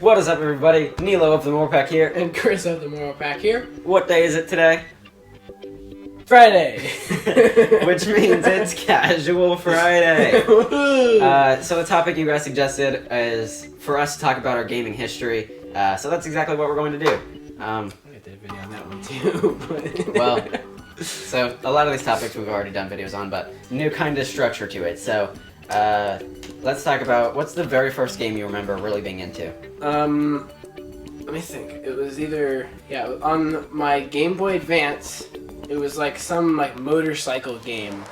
What is up, everybody? Nilo of the Moorpack here. And Chris of the Moorpack here. What day is it today? Friday. Which means it's Casual Friday. So the topic you guys suggested is for us to talk about our gaming history. So that's exactly what we're going to do. I did a video on that one too. Well, so a lot of these topics we've already done videos on, but new kind of structure to it. So let's talk about what's the very first game you remember really being into? Let me think. It was either on my Game Boy Advance. It was like some motorcycle game.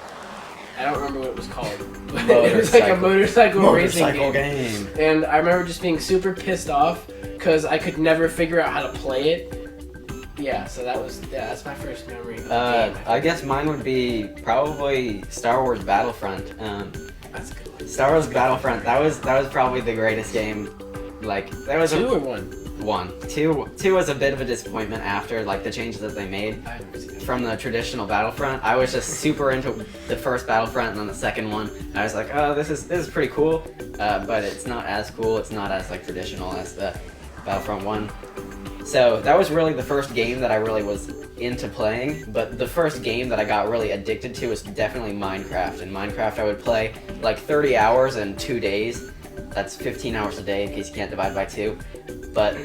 I don't remember what it was called. But it was like a motorcycle racing game. And I remember just being super pissed off because I could never figure out how to play it. Yeah, so that's my first memory of the game. I guess mine would be probably Star Wars Battlefront. That's a good one. Star Wars Battlefront. That was probably the greatest game. Like that was 2 or 1? 1. 2 was a bit of a disappointment after the changes that they made from the traditional Battlefront. I was just super into the first Battlefront and then the second one. I was like, oh, this is pretty cool, but it's not as cool. It's not as traditional as the Battlefront 1. So that was really the first game that I really was into playing. But the first game that I got really addicted to was definitely Minecraft. And Minecraft I would play 30 hours in 2 days. That's 15 hours a day in case you can't divide by 2. But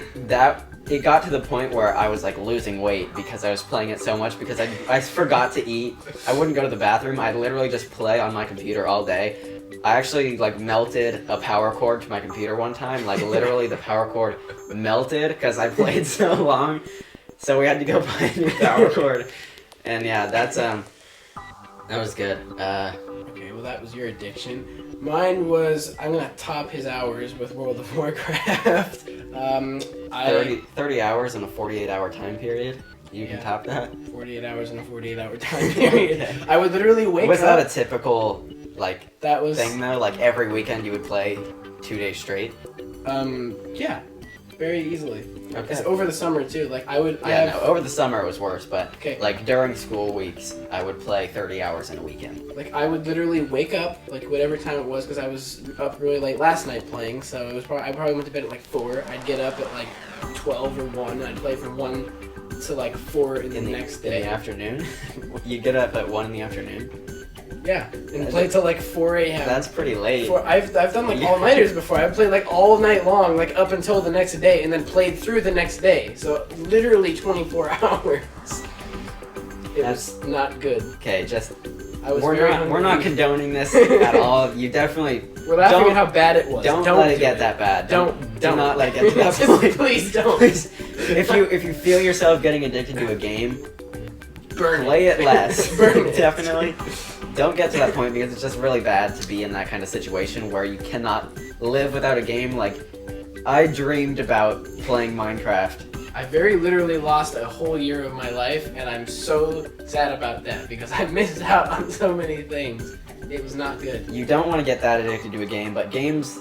it got to the point where I was losing weight because I was playing it so much because I forgot to eat. I wouldn't go to the bathroom. I'd literally just play on my computer all day. I actually melted a power cord to my computer one time. Literally the power cord melted because I played so long. So we had to go buy a new power cord. And yeah, that was good. Okay, well that was your addiction. Mine was, I'm going to top his hours with World of Warcraft. 30 hours in a 48-hour time period. You can top that? 48 hours in a 48-hour time period. I would literally wake up. Was that a typical, thing though? Every weekend you would play 2 days straight? Yeah. Very easily. Okay. It's over the summer too. Over the summer it was worse, but okay. During school weeks, I would play 30 hours in a weekend. I would literally wake up whatever time it was because I was up really late last night playing. So it was I probably went to bed at 4. I'd get up at 12 or 1. And I'd play from 1 to 4 in the next day. In the afternoon? You get up at 1 in the afternoon? Yeah, and play till 4 a.m. That's pretty late. I've done all-nighters before. I played all night long, up until the next day, and then played through the next day. So literally 24 hours. That's not good. Okay, we're not condoning this at all. You definitely we're laughing at how bad it was. Don't let it get that bad. Do not let it get to that point. Please don't. Please, if you feel yourself getting addicted to a game, play it less. Burn it. Definitely. Don't get to that point because it's just really bad to be in that kind of situation where you cannot live without a game. I dreamed about playing Minecraft. I very literally lost a whole year of my life, and I'm so sad about that because I missed out on so many things. It was not good. You don't want to get that addicted to a game, but games,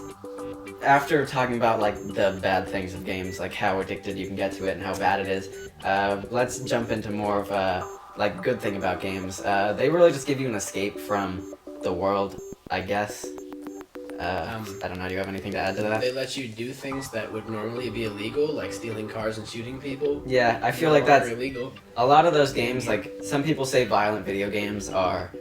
after talking about the bad things of games, how addicted you can get to it and how bad it is, let's jump into more of a good thing about games. They really just give you an escape from the world, I guess. I don't know, do you have anything to add to that? They let you do things that would normally be illegal, like stealing cars and shooting people. Yeah, I feel like that's illegal. A lot of those games, some people say violent video games are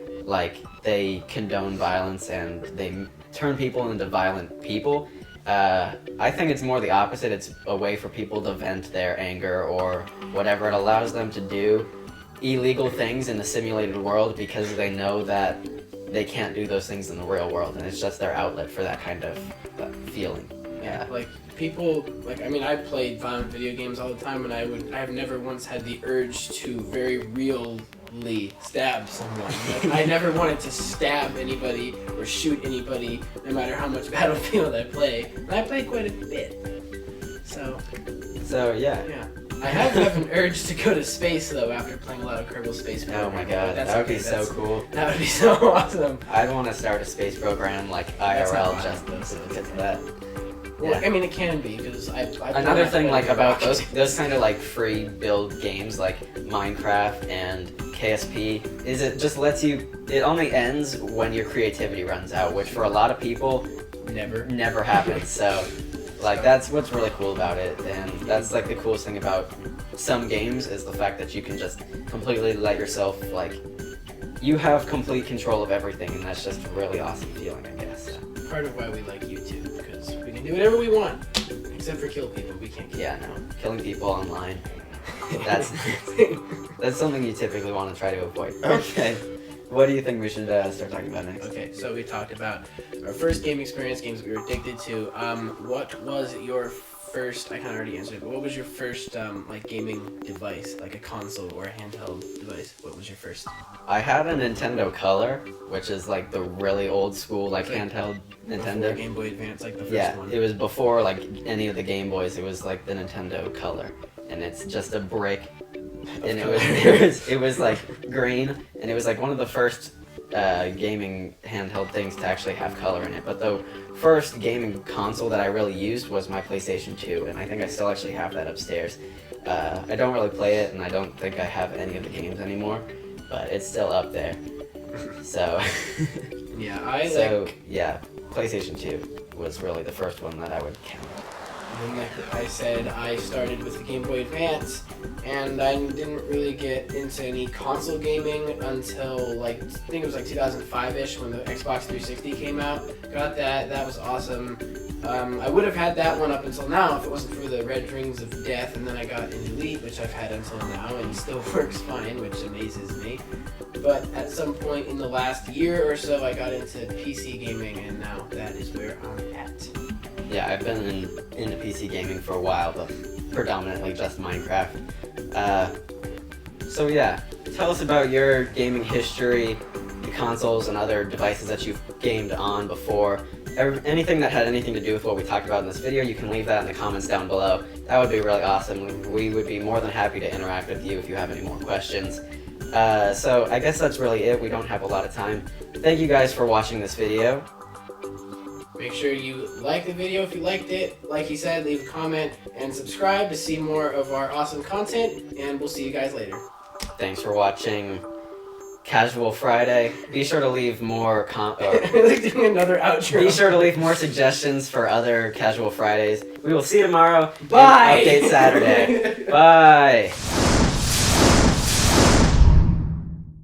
they condone violence and they turn people into violent people. I think it's more the opposite. It's a way for people to vent their anger or whatever. It allows them to do illegal things in the simulated world because they know that they can't do those things in the real world, and it's just their outlet for that kind of feeling. Yeah. People, I played violent video games all the time, and I've never once had the urge to very really stab someone. I never wanted to stab anybody or shoot anybody, no matter how much Battlefield I play. And I played quite a bit. So yeah. Yeah. I have an urge to go to space, though, after playing a lot of Kerbal Space Program. Oh my god, that would be so cool. That would be so awesome. I'd want to start a space program IRL just to get to that. Well, yeah. It can be, because Another thing, about those kind of, free build games, like Minecraft and KSP, is it just lets you... It only ends when your creativity runs out, which for a lot of people... Never happens, so... Like, that's what's really cool about it, and that's like the coolest thing about some games is the fact that you can just completely let yourself, like, you have complete control of everything, and that's just a really awesome feeling, I guess. So. Part of why we like YouTube, because we can do whatever we want, except for kill people. We can't kill no, killing people online. That's something you typically want to try to avoid. Okay. What do you think we should start talking about next? Okay, so we talked about our first game experience, games we were addicted to. What was your first? I kind of already answered it, but what was your first like gaming device, like a console or a handheld device? What was your first? I had a Nintendo Color, which is like the really old school like handheld Nintendo. Before Game Boy Advance, like the first one. Yeah, it was before like any of the Game Boys. It was like the Nintendo Color, and it's just a brick. And it was like green, and it was like one of the first gaming handheld things to actually have color in it. But the first gaming console that I really used was my PlayStation 2, and I think I still actually have that upstairs. I don't really play it, and I don't think I have any of the games anymore, but it's still up there. So yeah, yeah, PlayStation 2 was really the first one that I would count. And like I said, I started with the Game Boy Advance, and I didn't really get into any console gaming until like, I think it was like 2005-ish when the Xbox 360 came out. Got that, that was awesome. I would have had that one up until now if it wasn't for the Red Rings of Death, and then I got an Elite, which I've had until now, and still works fine, which amazes me. But at some point in the last year or so, I got into PC gaming, and now that is where I'm at. Yeah, I've been into PC gaming for a while, but predominantly just Minecraft. So yeah, tell us about your gaming history, the consoles and other devices that you've gamed on before. Anything that had anything to do with what we talked about in this video, you can leave that in the comments down below. That would be really awesome. We would be more than happy to interact with you if you have any more questions. So I guess that's really it. We don't have a lot of time. Thank you guys for watching this video. Make sure you like the video if you liked it. Like he said, leave a comment and subscribe to see more of our awesome content, and we'll see you guys later. Thanks for watching Casual Friday. Be sure to leave more like doing another outro. Be sure to leave more suggestions for other Casual Fridays. We will see you tomorrow. Bye! And update Saturday. Bye!